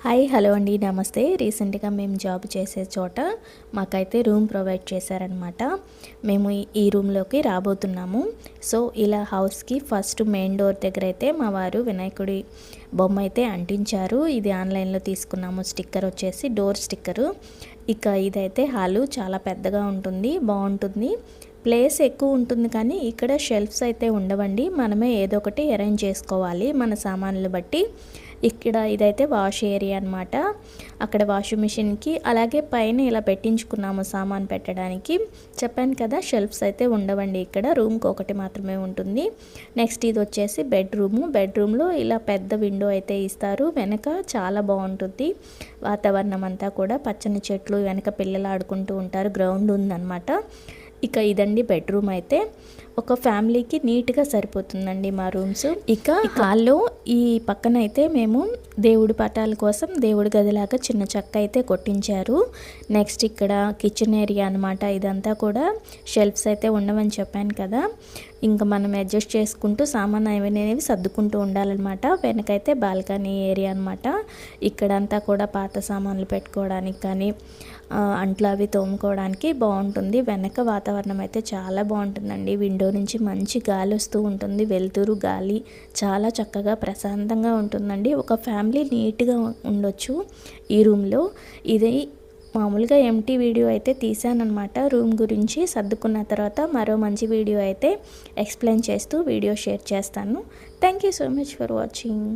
Hi hello అండి నమస్తే. రీసెంట్గా మేము జాబ్ చేసే చోట మాకైతే రూమ్ ప్రొవైడ్ చేశారనమాట. మేము ఈ రూమ్లోకి రాబోతున్నాము. సో ఇలా హౌస్కి ఫస్ట్ మెయిన్ డోర్ దగ్గర అయితే మా వారు వినాయకుడి బొమ్మ అయితే అంటించారు. ఇది ఆన్లైన్లో తీసుకున్నాము. స్టిక్కర్ వచ్చేసి డోర్ స్టిక్కరు. ఇక ఇదైతే హాలు చాలా పెద్దగా ఉంటుంది, బాగుంటుంది. ప్లేస్ ఎక్కువ ఉంటుంది కానీ ఇక్కడ షెల్ఫ్స్ అయితే ఉండవండి. మనమే ఏదో ఒకటి అరేంజ్ చేసుకోవాలి మన సామాన్లు బట్టి. ఇక్కడ ఇదైతే వాష్ ఏరియా అనమాట. అక్కడ వాషింగ్ మిషన్కి అలాగే పైన ఇలా పెట్టించుకున్నాము సామాన్ పెట్టడానికి. చెప్పాను కదా షెల్ఫ్స్ అయితే ఉండవండి ఇక్కడ. రూమ్కి ఒకటి మాత్రమే ఉంటుంది. నెక్స్ట్ ఇది వచ్చేసి బెడ్రూమ్లో ఇలా పెద్ద విండో అయితే ఇస్తారు. వెనక చాలా బాగుంటుంది వాతావరణం అంతా కూడా. పచ్చని చెట్లు, వెనక పిల్లలు ఆడుకుంటూ ఉంటారు, గ్రౌండ్ ఉందన్నమాట. ఇక ఇదండి బెడ్రూమ్ అయితే. ఒక ఫ్యామిలీకి నీట్గా సరిపోతుందండి మా రూమ్స్. ఇక హాల్లో ఈ పక్కన అయితే మేము దేవుడి పటాల కోసం దేవుడి గదిలాగా చిన్న చెక్క అయితే కొట్టించారు. నెక్స్ట్ ఇక్కడ కిచెన్ ఏరియా అనమాట. ఇదంతా కూడా షెల్ఫ్స్ అయితే ఉండవని చెప్పాను కదా. ఇంకా మనం అడ్జస్ట్ చేసుకుంటూ సామాన్ అనేవి సర్దుకుంటూ ఉండాలన్నమాట. వెనకైతే బాల్కనీ ఏరియా అనమాట. ఇక్కడంతా కూడా పాత సామాన్లు పెట్టుకోవడానికి కానీ అంట్లు అవి తోముకోవడానికి బాగుంటుంది. వెనక వాతావరణం అయితే చాలా బాగుంటుందండి. విండో నుంచి మంచి గాలి వస్తూ ఉంటుంది, వెలుతురు గాలి చాలా చక్కగా ప్రశాంతంగా ఉంటుందండి. ఒక ఫ్యామిలీ నీట్గా ఉండొచ్చు ఈ రూమ్లో. ఇది మామూలుగా ఎంటీ వీడియో అయితే తీసానమాట రూమ్ గురించి. సర్దుకున్న తర్వాత మరో మంచి వీడియో అయితే ఎక్స్ప్లెయిన్ చేస్తూ వీడియో షేర్ చేస్తాను. Thank you so much for watching.